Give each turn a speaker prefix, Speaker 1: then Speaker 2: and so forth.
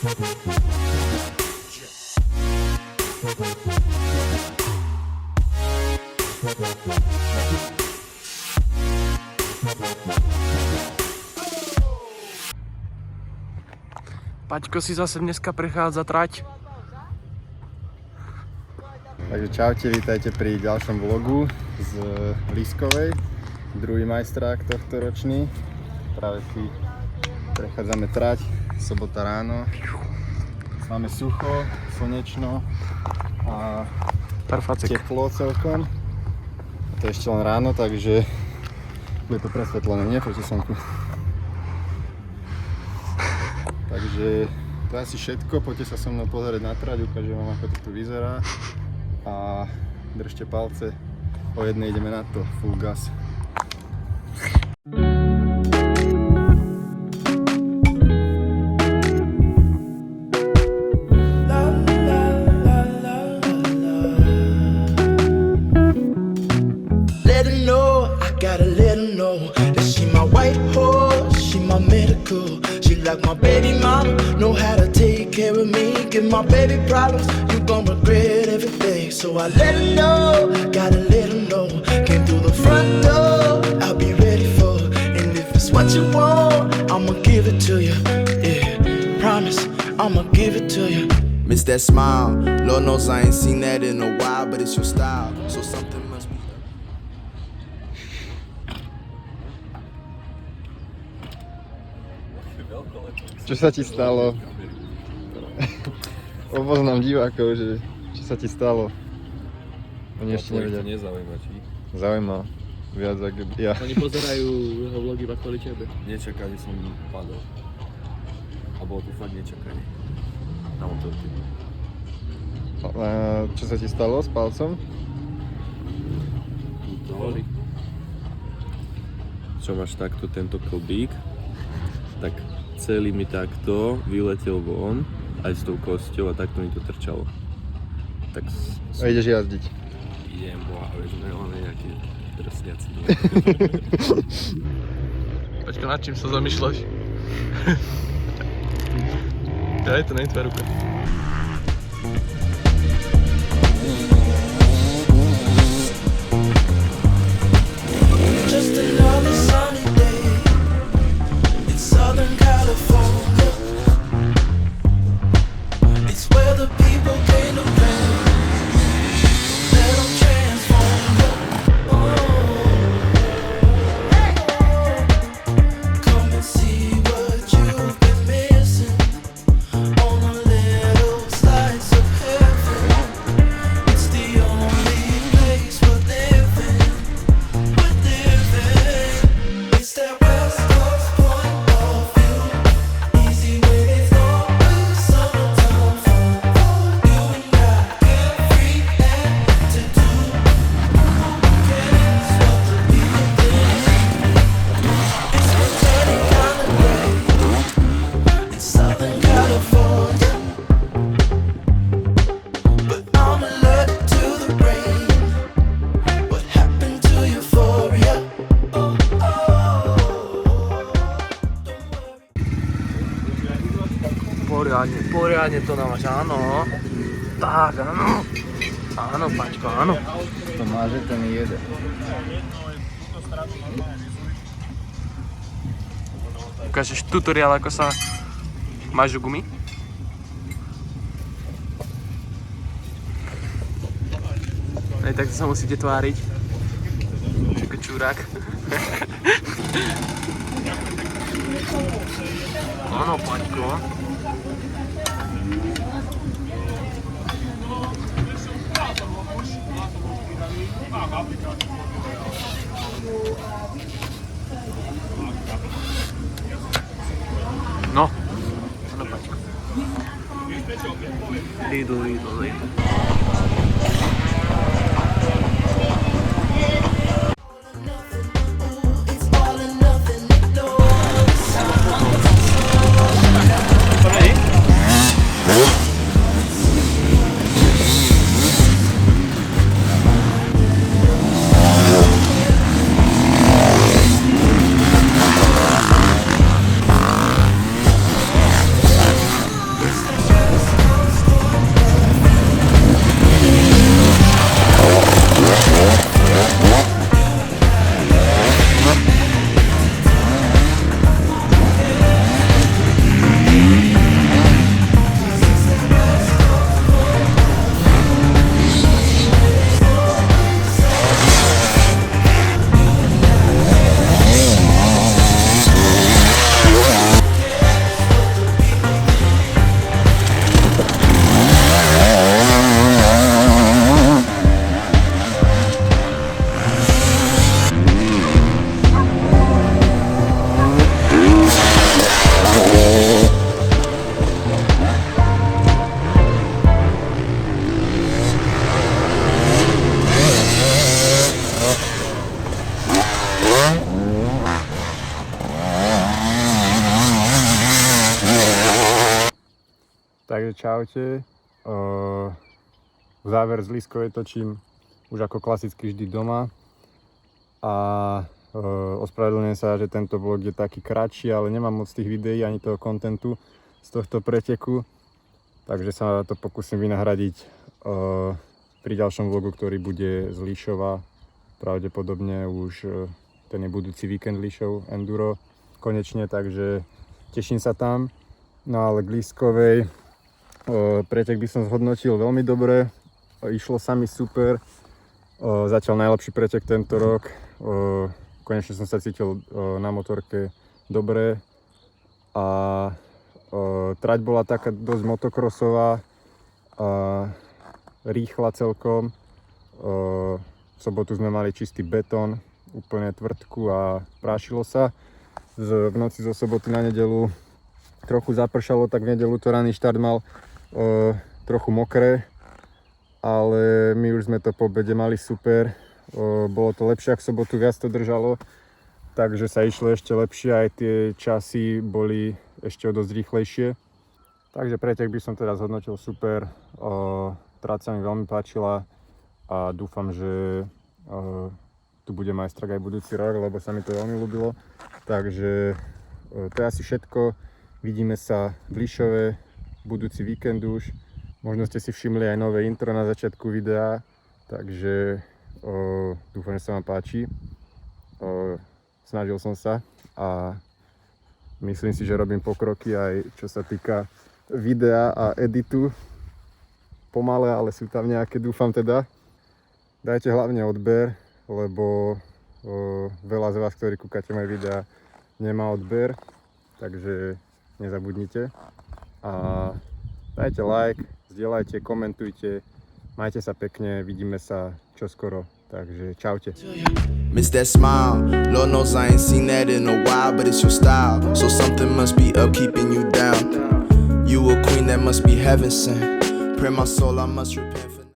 Speaker 1: Paťko si zase dneska prechádza trať.
Speaker 2: Takže čaute, vítajte pri ďalšom vlogu z Lískovej. Druhý majstrák tohto ročný. Práve si prechádzame trať, sobota ráno. Máme sucho, slnečno a
Speaker 1: Perfacik.
Speaker 2: teplo celkom. A to je ešte len ráno, takže bude to presvetlené, nie? Proti slnku. Takže to je asi všetko, poďte sa so mnou pozrieť na trať, ukážem vám, ako to tu vyzerá. A držte palce, o jednej ideme na to, full gas.
Speaker 3: Let her know, I gotta let her know that she my white horse, she my medical. She like my baby mama, know how to take care of me. Give my baby problems, you gon' regret everything. So I let her know, gotta let her know. Came through the front door, I'll be ready for her. And if it's what you want, I'ma give it to you. Yeah, promise, I'ma give it to you.
Speaker 4: Miss that smile, Lord knows I ain't seen that in a while, but it's your style, so something must be.
Speaker 2: Čo sa ti stalo? Oboznám divákov, že čo sa ti stalo? Oni ešte nevedia.
Speaker 5: To nezaujíma, či?
Speaker 2: Zaujíma. Viac ako ja.
Speaker 1: Oni pozerajú jeho vlogy iba kvôli tebe.
Speaker 5: Nečakali som padol. A bolo to fakt nečakanie. Na motorke.
Speaker 2: A čo sa ti stalo s palcom?
Speaker 5: Tuto. Čo máš takto tento klbík, tak celý mi takto vyletel von, aj s tou kosťou a takto mi to trčalo. Tak
Speaker 2: A ideš jazdiť.
Speaker 5: idem, boha, že máme nejaké drsňaci.
Speaker 1: Paťko, nad čím sa zamýšľaš? Ja, je to nie je tvoja ruka.
Speaker 3: Just another sunny day in Southern California. It's where the people gain the pain. Let them transform you. Come and see what you've been missing on a little slice of heaven. It's the only place we're living. It's that West Coast point of view. Easy when it's always summertime fun for you and I. Carefree and to do. Who cares what the people think? It's a sunny kind of day in Southern California, but I'm allergic to the rain. What happened to euphoria?
Speaker 1: Poriadne to námaš, áno. Tak, áno. Áno, Paťko, áno.
Speaker 2: To máže, ten jede.
Speaker 1: Ukážeš tutoriál, ako sa máš gumy? Aj tak sa musíte tváriť. Ako čurák. Áno, Paťko. No. Áno, Paťko. Idú.
Speaker 3: It's all or nothing, ignore.
Speaker 2: Takže čaute. Záver z Lískovej točím už ako klasicky vždy doma. A ospravedlňujem sa, že tento vlog je taký kratší, ale nemám moc tých videí ani toho kontentu z tohto preteku. Takže sa to pokúsim vynahradiť pri ďalšom vlogu, ktorý bude z Líšova. Pravdepodobne už ten je budúci víkend Líšov Enduro konečne, takže teším sa tam. No ale k Lískovej pretek by som zhodnotil veľmi dobre, išlo sa mi super, zatiaľ najlepší pretek tento rok, konečne som sa cítil na motorke dobre a trať bola taká dosť motokrosová a rýchla celkom. V sobotu sme mali čistý betón, úplne tvrdku a prášilo sa. V noci zo soboty na nedeľu trochu zapršalo, tak v nedeľu to ranný štart mal trochu mokré, ale my už sme to po obede mali super. Bolo to lepšie, ak v sobotu viac to držalo, takže sa išlo ešte lepšie, aj tie časy boli ešte o dosť rýchlejšie. Takže pretek by som teda zhodnotil super, trať sa mi veľmi páčila a dúfam, že tu bude majstrak aj budúci rok, lebo sa mi to veľmi ľúbilo. Takže to je asi všetko. Vidíme sa v Líšove budúci víkend už. Možno ste si všimli aj nové intro na začiatku videa, takže dúfam, že sa vám páči. Snažil som sa a myslím si, že robím pokroky aj čo sa týka videa a editu. Pomalé, ale sú tam nejaké, dúfam teda. Dajte hlavne odber, lebo veľa z vás, ktorí kúkate moje videa, nemá odber, takže nezabudnite. A dajte like, zdieľajte, komentujte, majte sa pekne, vidíme sa čoskoro, takže čaute.
Speaker 4: Miss that smile, Lord knows I ain't seen that in a while, but it's your style, so something must be up keeping you down. You a queen that must be heaven sent, pray my soul I must repent for